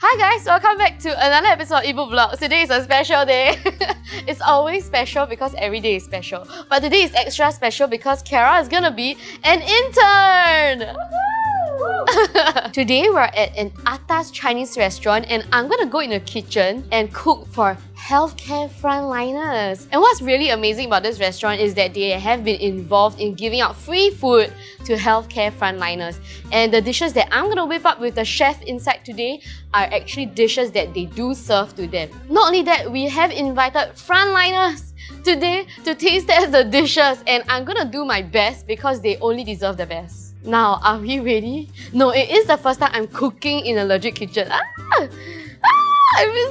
Hi guys, welcome back to another episode of Eatbook Vlogs. Today is a special day. It's always special because every day is special. But today is extra special because Chiara is gonna be an intern! Today we're at an atas Chinese restaurant and I'm gonna go in the kitchen and cook for healthcare frontliners. And what's really amazing about this restaurant is that they have been involved in giving out free food to healthcare frontliners. And the dishes that I'm gonna whip up with the chef inside today are actually dishes that they do serve to them. Not only that, we have invited frontliners today to taste test the dishes, and I'm gonna do my best because they only deserve the best. Now, are we ready? No, it is the first time I'm cooking in a legit kitchen. I'm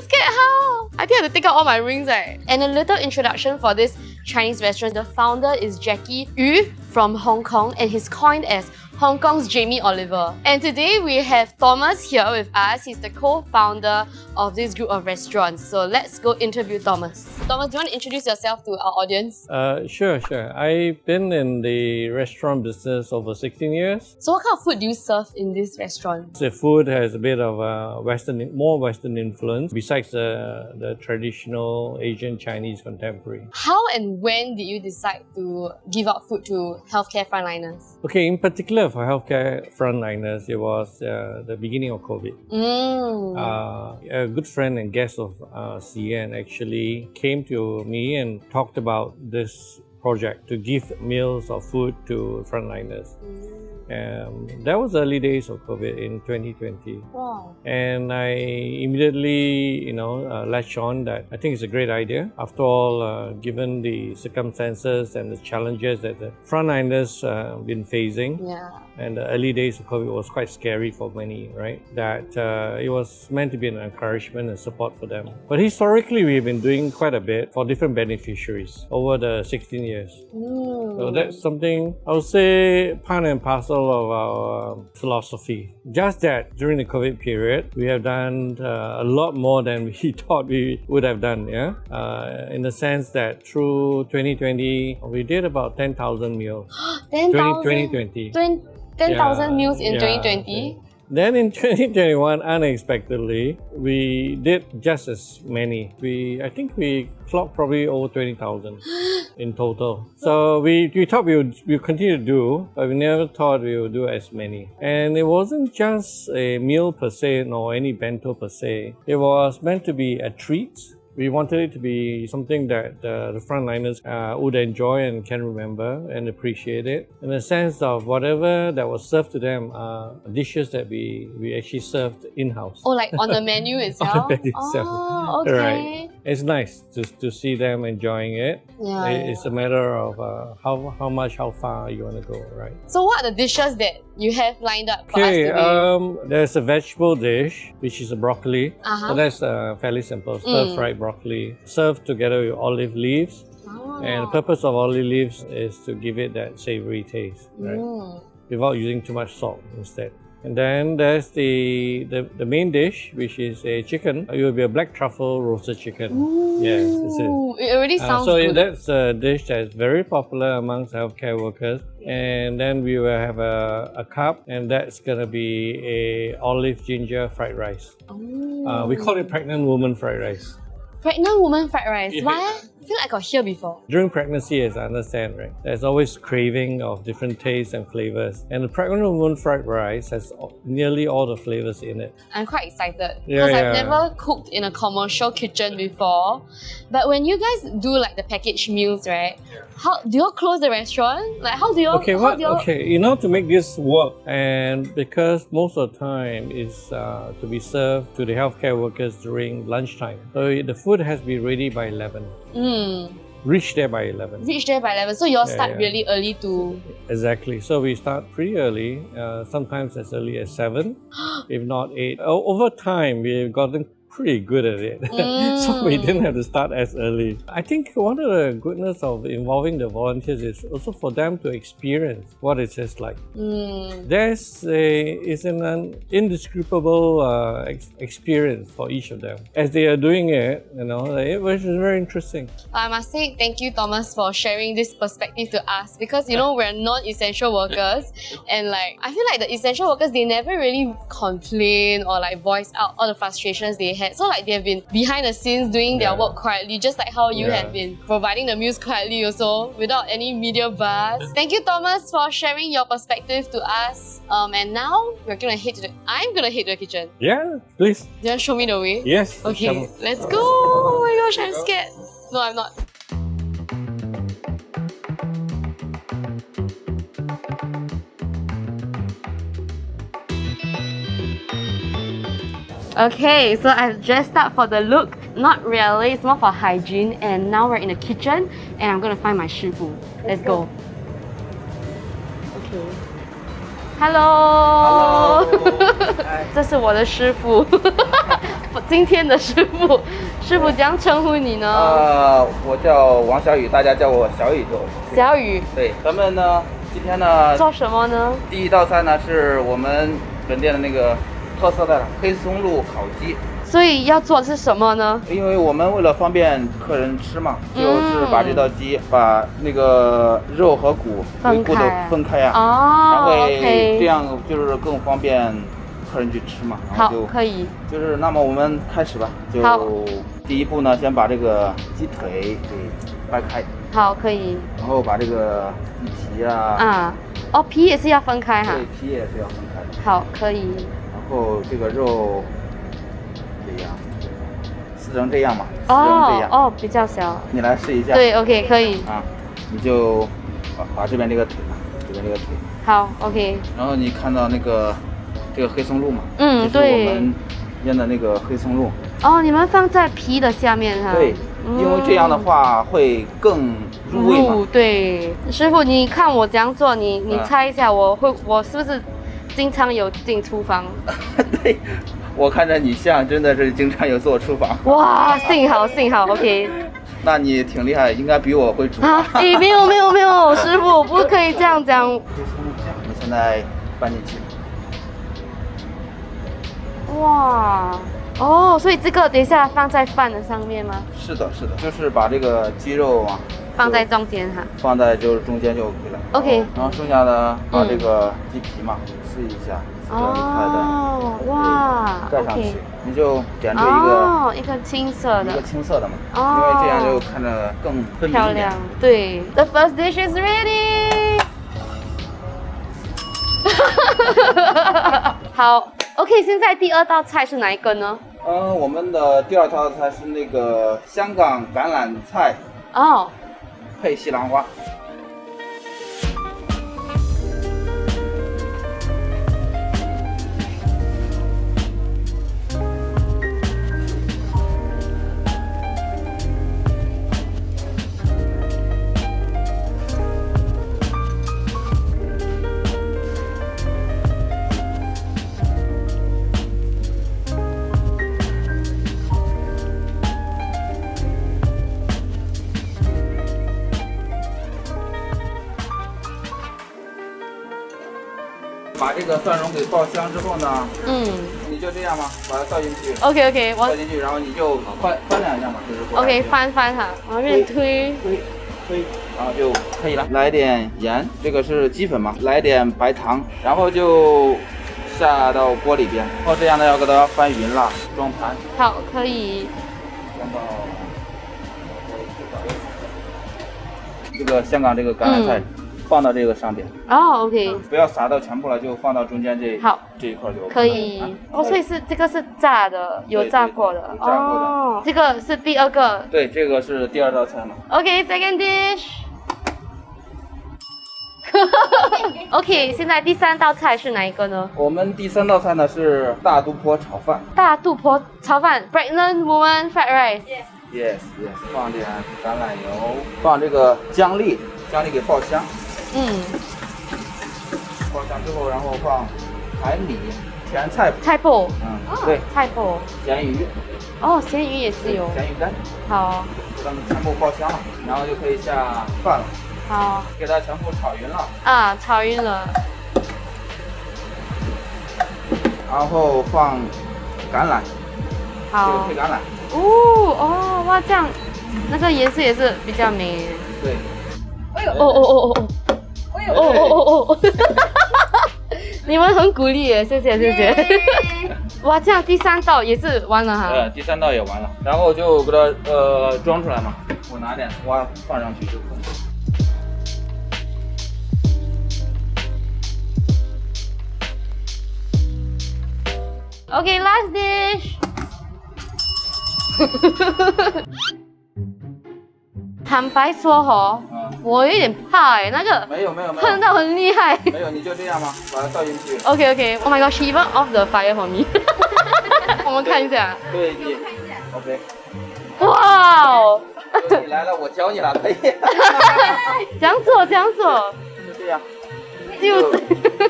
scared how? I think I have to take out all my rings, right? And a little introduction for this Chinese restaurant. The founder is Jackie Yu from Hong Kong and he's coined as Hong Kong's Jamie Oliver. And today we have Thomas here with us. He's the co-founder of this group of restaurants. So let's go interview Thomas. Thomas, do you want to introduce yourself to our audience? Sure. I've been in the restaurant business over 16 years. So what kind of food do you serve in this restaurant? The food has a bit of more Western influence besides the traditional Asian Chinese contemporary. How and when did you decide to give out food to healthcare frontliners? Okay, in particular for healthcare frontliners, it was the beginning of COVID. A good friend and guest of CN actually came to me and talked about this project to give meals or food to frontliners. That was early days of COVID in 2020. Wow. And I immediately, latched on that I think it's a great idea. After all, given the circumstances and the challenges that the frontliners been facing, and the early days of COVID was quite scary for many, right? That it was meant to be an encouragement and support for them. But historically, we've been doing quite a bit for different beneficiaries over the 16 years. So that's something I would say part and parcel of our philosophy. Just that during the COVID period, we have done a lot more than we thought we would have done, in the sense that through 2020, we did about 10,000 meals. 10,000? 10,000 meals in 2020? Okay. Then in 2021, unexpectedly, we did just as many. I think we clocked probably over 20,000 in total. So we thought we would continue to do, but we never thought we would do as many. And it wasn't just a meal per se, nor any bento per se. It was meant to be a treat. We wanted it to be something that the frontliners would enjoy and can remember and appreciate it. In the sense of whatever that was served to them are dishes that we actually served in-house. Oh, like on the menu itself? On the menu itself. Oh, okay. Right. It's nice to see them enjoying it. It's a matter of how far you want to go, right? So what are the dishes that you have lined up for us today? There's a vegetable dish, which is a broccoli. So that's fairly simple. Stir-fried broccoli, served together with olive leaves. And the purpose of olive leaves is to give it that savory taste, right? Without using too much salt instead. And then there's the main dish, which is a chicken. It will be a black truffle roasted chicken. Yes, this is. It already sounds good. So that's a dish that's very popular amongst healthcare workers. And then we will have a cup, and that's gonna be a olive ginger fried rice. We call it pregnant woman fried rice. Pregnant woman fried rice. Why? I feel like I got hear before. During pregnancy, as I understand, right, there's always craving of different tastes and flavors. And the pregnant woman fried rice has nearly all the flavors in it. I'm quite excited because I've never cooked in a commercial kitchen before. But when you guys do like the packaged meals, right? How do you close the restaurant? Like how do you? To make this work, and because most of the time is to be served to the healthcare workers during lunchtime, so the food has to be ready by 11. Reach there by 11. So you all start really early to... Exactly. So we start pretty early, sometimes as early as 7, if not 8. Over time, we've gotten pretty good at it. So we didn't have to start as early. I think one of the goodness of involving the volunteers is also for them to experience what it is like. It's an indescribable experience for each of them. As they are doing it, it was very interesting. I must say thank you, Thomas, for sharing this perspective to us because we're non-essential workers, and I feel like the essential workers, they never really complain or voice out all the frustrations they had. So they have been behind the scenes doing their work quietly, just like how you have been providing the meals quietly also without any media buzz. Thank you, Thomas, for sharing your perspective to us. And now I'm gonna head to the kitchen. Yeah, please. Do you want to show me the way? Yes. Okay, let's go. Oh my gosh, I'm scared. No, I'm not. Okay, so I've dressed up for the look. Not really, it's more for hygiene. And now we're in the kitchen and I'm gonna find my 师傅. Let's go. Okay. Hello. 这是我的师傅。今天的师傅。师傅怎样称呼你呢？我叫王小雨，大家叫我小雨就。小雨。对，咱们呢，今天呢做什么呢？第一道菜呢是我们本店的那个特色的黑松露烤鸡。所以要做的是什么呢？因为我们为了方便客人吃嘛，就是把这道鸡把那个肉和骨分开呀，然后这样就是更方便客人去吃嘛。好，可以。就是那么我们开始吧，就第一步呢，先把这个鸡腿给掰开。好，可以。然后把这个鸡皮皮也是要分开哈。对，皮也是要分开的。好，可以。然后这个肉。这样，撕成这样嘛，撕成这样。比较小。你来试一下。对 ，OK， 可以。你就把这边这个腿，好 ，OK。然后你看到这个黑松露嘛？对。就是我们腌的那个黑松露。你们放在皮的下面哈。对，因为这样的话会更入味嘛。对，师傅，你看我这样做，你猜一下，我是不是经常有进厨房？对。我看着你像真的是经常有做厨房。哇，幸好 ，OK。那你挺厉害，应该比我会煮。没有，师傅不可以这样讲。你现在搬进去。哇，所以这个等一下放在饭的上面吗？是的，就是把这个鸡肉放在中间哈。放在就是中间就可以了。OK。然后剩下的把这个鸡皮嘛撕一下。哇，盖上去，你就点缀一个青色的嘛，因为这样就看着更分明漂亮。对 ，The first dish is ready 。好 ，OK， 现在第二道菜是哪一个呢？我们的第二道菜是那个香港橄榄菜配西兰花。把这个蒜蓉给爆香之后呢，你就这样嘛，把它倒进去。OK， 倒进去，然后你就翻两下嘛，就是。OK， 翻哈，往这边推，然后就可以了。来点盐，这个是鸡粉嘛，来点白糖，然后就下到锅里边。然后这样呢，要给它翻匀了，装盘。好，可以。放到这个香港这个橄榄菜。放到这个上边OK， 不要撒到全部了，就放到中间这一块就可以。所以这个是炸的，有炸过的。这个是第二个。对，这个是第二道菜嘛。OK，second dish。OK， 现在第三道菜是哪一个呢？我们第三道菜呢是大肚婆炒饭。大肚婆炒饭 ，Pregnant woman fried rice。Yes， 放点橄榄油，放这个姜粒给爆香。爆香之后，然后放海米，甜菜脯。菜脯。对，菜脯。咸鱼。哦，咸鱼也是有。咸鱼干。好。让菜脯爆香了，然后就可以下饭了。好。给它全部炒匀了。啊，炒匀了。然后放橄榄。好。配橄榄。哦，哇，这样那个颜色也是比较美。对。哎呦，哦，你们很鼓励耶，谢谢。哇，这样第3道也是完了哈。第3道也完了，然后就给它装出来嘛，我拿点花放上去就可以。Okay, last dish. 坦白说哈，我有点怕哎，那个没有，碰到很厉害。没有，你就这样吗？把它倒进去。Okay. Oh my god, she even off the fire for me. 我们看一下。对，你 OK。哇哦！你来了，我教你了，可以。这样做。就这样。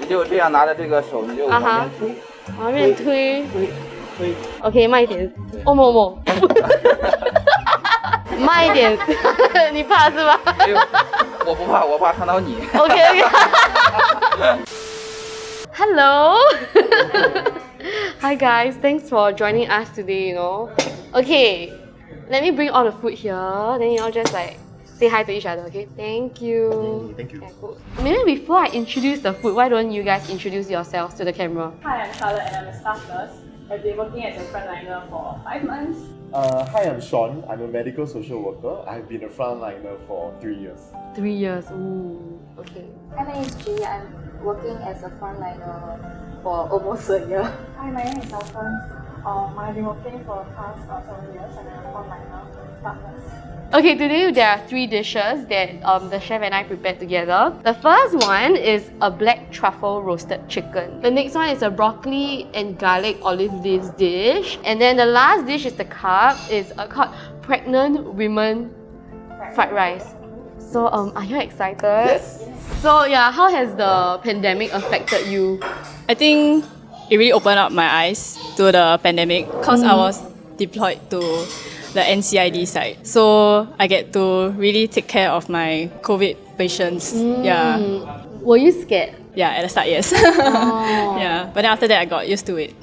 就这样拿着这个手，你就往前推。往面推。OK， 慢一点。哦莫。慢一点，你怕是吧？我不怕，我怕看到你。OK。Hello. Hi guys, thanks for joining us today. Okay, let me bring all the food here. Then you all just like say hi to each other. Okay, thank you. Thank you. Okay, cool. Maybe before I introduce the food, why don't you guys introduce yourselves to the camera? Hi, I'm Chiara and I'm a staff nurse. I've been working as a frontliner for 5 months. Hi, I'm Sean. I'm a medical social worker. I've been a frontliner for 3 years. 3 years. Ooh, okay. Hi, my name is Chiara. I'm working as a frontliner for almost a year. Hi, my name is Alphonse. I've been working for the past 7 years and I'm a frontliner, staff nurse. Okay, today there are 3 dishes that the chef and I prepared together. The first one is a black truffle roasted chicken. The next one is a broccoli and garlic olive leaves dish. And then the last dish is the carb, is called pregnant women fried rice. So are you excited? Yes. So yeah, how has the pandemic affected you? I think it really opened up my eyes to the pandemic because I was deployed to the NCID side. So I get to really take care of my COVID patients. Yeah. Were you scared? Yeah, at the start, yes. Oh. Yeah. But then after that, I got used to it.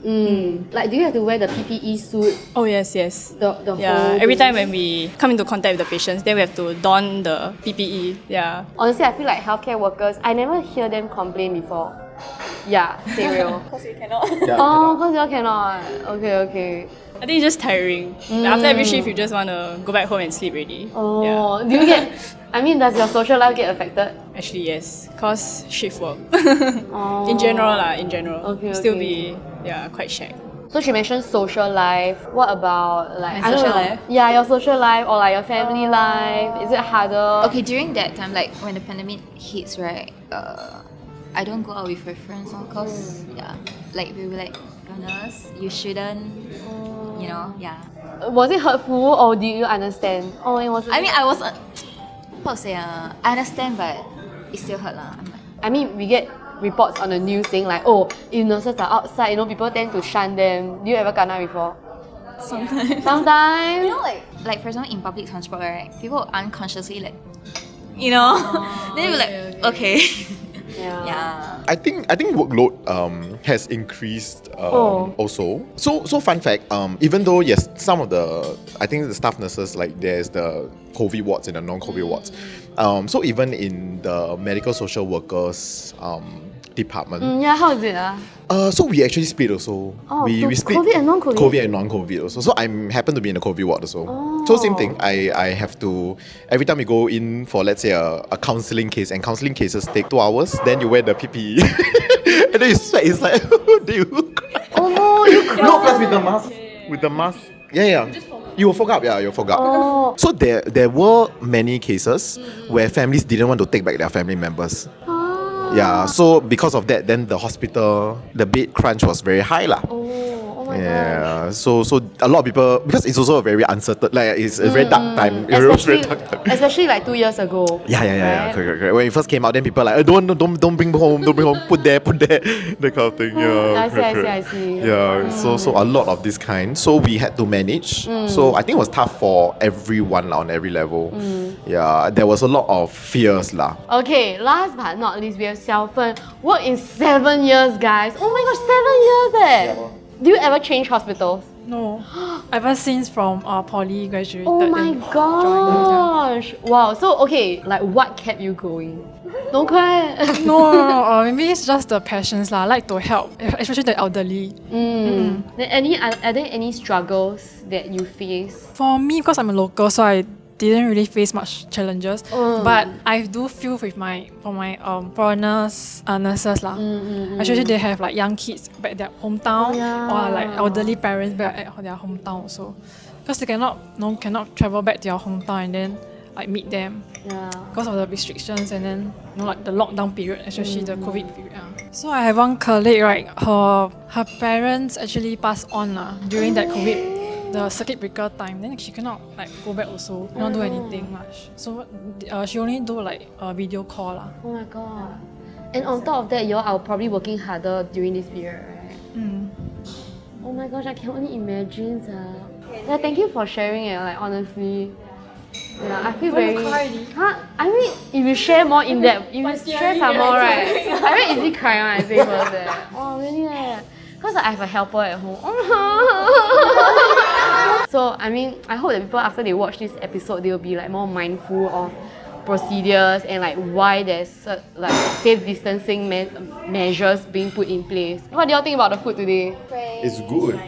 Like, do you have to wear the PPE suit? Oh, yes. The Yeah. whole Every time when we come into contact with the patients, then we have to don the PPE. Yeah. Honestly, I feel like healthcare workers, I never hear them complain before. Yeah, say real. Because we cannot. Oh, because you all cannot. Okay. I think it's just tiring. Like after every shift, you just want to go back home and sleep already. Oh, Yeah. do you get, does your social life get affected? Actually, yes. Cause shift work. Oh. In general. Okay, Still okay. be quite shaky. So she mentioned social life. What about like My I don't social know. life? Yeah, your social life or like your family life. Is it harder? Okay, during that time, like when the pandemic hits, right? I don't go out with my friends, cause like we were like, honest, you shouldn't, yeah. Was it hurtful or did you understand? Oh, it was. I mean, I was, how to say, I understand, but it still hurt lah. I mean, we get reports on the news saying like, oh, if nurses are outside, people tend to shun them. Do you ever kena before? Sometimes. Sometimes. Like for example, in public transport, right? People unconsciously like, then you're like, okay. Yeah. I think workload has increased also. So fun fact, even though yes, some of the staff nurses, like there's the COVID wards and the non-COVID wards. So even in the medical social workers department. How is it? So we actually split also. We split COVID and non-COVID? COVID and non-COVID also. So I happen to be in the COVID ward also. So same thing. I have to, every time we go in for let's say a counselling case, and counselling cases take 2 hours, then you wear the PPE. And then you sweat, it's like, do you cry? Oh no, you cry. No, plus with the mask. With the mask. Yeah. You will fog up, you'll fog up. Oh. So there were many cases where families didn't want to take back their family members. Yeah, so because of that, then the hospital, the bed crunch was very high lah. Oh my Yeah, so a lot of people, because it's also a very uncertain, like it's a very dark time. Especially like 2 years ago. Yeah. Correct. When it first came out, then people like, don't bring home, put there, that kind of thing. Yeah, I see. Yeah, so a lot of this kind. So we had to manage. So I think it was tough for everyone on every level. Yeah, there was a lot of fears lah. Okay, last but not least, we have Xiaofen. Worked in 7 years, guys. Oh my gosh, 7 years eh! Do you ever change hospitals? No, ever since from poly graduated. Oh my then gosh! Wow, so okay, like what kept you going? Don't cry. No, maybe it's just the passions lah. I like to help, especially the elderly. Then are there any struggles that you face? For me, because I'm a local, so I didn't really face much challenges. But I do feel with my foreigners nurses lah. Especially they have like young kids back at their hometown, or like elderly parents back at their hometown also, because they cannot travel back to your hometown and then like meet them because of the restrictions, and then like the lockdown period, especially the COVID period. So I have one colleague, right? Her parents actually passed on during that COVID. The circuit breaker time, then she cannot like go back also, cannot do anything much. So she only do like a video call lah. Oh my god! And on top of that, you all are probably working harder during this period, right? Oh my gosh, I can only imagine. Yeah, thank you for sharing it. Like honestly, yeah, I feel very. I mean, if you share more in depth, if you stress some more, right? I very easy cry when I say first. Oh really? Because I have a helper at home. So, I mean, I hope that people, after they watch this episode, they will be like more mindful of procedures and like why there's like safe distancing measures being put in place. What do y'all think about the food today? It's good.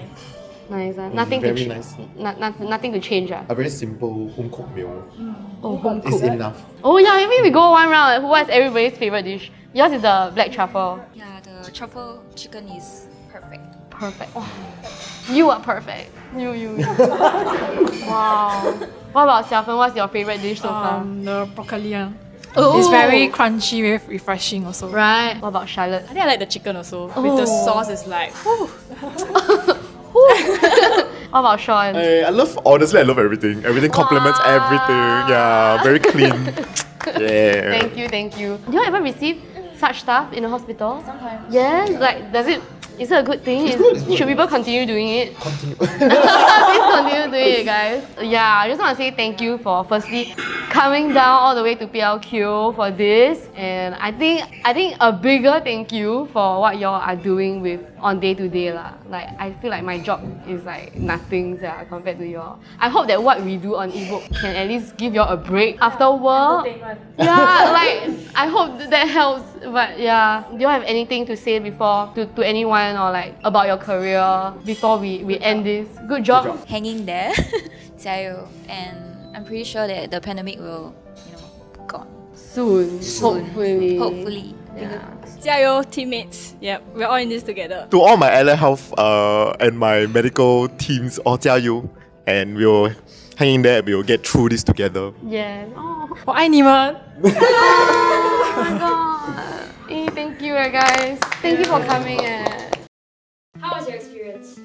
Nice. Nothing very to nice. Nothing to change. A very simple home cooked meal. Home It's cooked. enough. Oh yeah, maybe we go one round. What's everybody's favorite dish? Yours is the black truffle. Yeah, the truffle chicken is perfect. Perfect. Oh, you are perfect. You. Wow. What about Xiaofen? What's your favorite dish so far? The broccoli Oh. It's very crunchy, very refreshing also. Right. What about Charlotte? I think I like the chicken also. With the sauce, it's like, whew. What about Sean? I love everything. Everything complements everything. Yeah, very clean. Yeah. Thank you. Do you ever receive such stuff in the hospital? Sometimes. Yes, like is it a good thing? It's good. Should people continue doing it? Continue. Please continue doing it, guys. Yeah, I just want to say thank you for firstly coming down all the way to PLQ for this, and I think a bigger thank you for what y'all are doing with on day to day lah. Like I feel like my job is like nothing compared to y'all. I hope that what we do on Eatbook can at least give y'all a break after work. Yeah, like I hope that helps. But yeah, do you have anything to say before to anyone or like about your career before we end this? Good job. Hanging there, 加油, and I'm pretty sure that the pandemic will, gone. Soon. Hopefully. Yeah. 加油 teammates. Yep, we're all in this together. To all my allied health and my medical teams, all 加油, and we'll hang in there and we'll get through this together. Yes. Oh. 我爱你们。 Oh my god. Thank you, guys. Thank you for coming. How was your experience?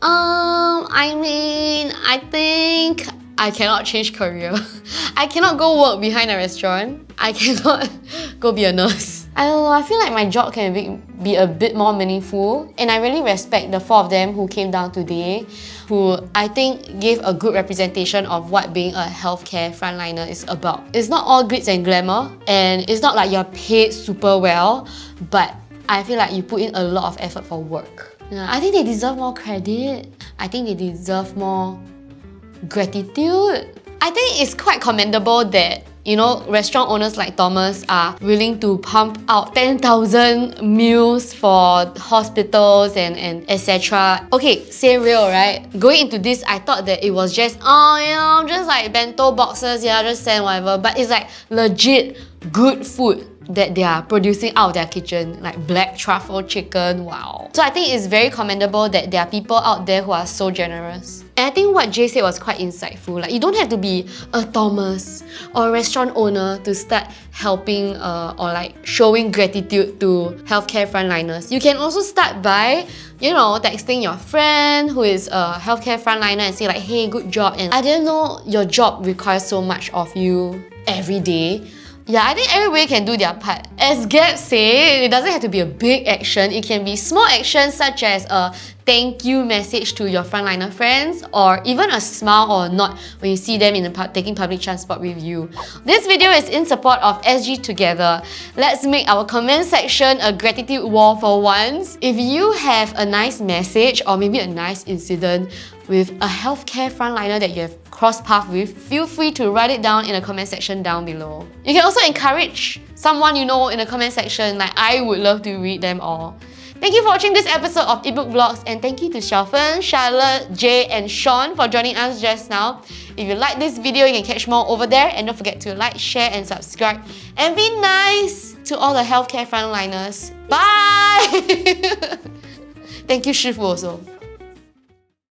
I mean, I think I cannot change career. I cannot go work behind a restaurant. I cannot go be a nurse. I don't know, I feel like my job can be a bit more meaningful, and I really respect the 4 of them who came down today, who I think gave a good representation of what being a healthcare frontliner is about. It's not all glitz and glamour, and it's not like you're paid super well, but I feel like you put in a lot of effort for work. Yeah, I think they deserve more credit. I think they deserve more gratitude. I think it's quite commendable that restaurant owners like Thomas are willing to pump out 10,000 meals for hospitals and etc. Okay, say real, right? Going into this, I thought that it was just, just like bento boxes, just send whatever. But it's like legit good food that they are producing out of their kitchen, like black truffle chicken, wow. So I think it's very commendable that there are people out there who are so generous. And I think what Jay said was quite insightful. Like, you don't have to be a Thomas or a restaurant owner to start helping or like showing gratitude to healthcare frontliners. You can also start by, you know, texting your friend who is a healthcare frontliner and say like, hey, good job, and I didn't know your job requires so much of you every day. Yeah, I think everybody can do their part. As Gab said, it doesn't have to be a big action. It can be small actions such as a thank you message to your frontliner friends, or even a smile or nod when you see them in taking public transport with you. This video is in support of SG Together. Let's make our comment section a gratitude wall for once. If you have a nice message or maybe a nice incident with a healthcare frontliner that you have crossed paths with, feel free to write it down in the comment section down below. You can also encourage someone you know in the comment section. Like, I would love to read them all. Thank you for watching this episode of Eatbook Vlogs, and thank you to Xiaofen, Charlotte, Jay and Sean for joining us just now. If you like this video, you can catch more over there, and don't forget to like, share and subscribe, and be nice to all the healthcare frontliners. Bye! Thank you, Shifu also.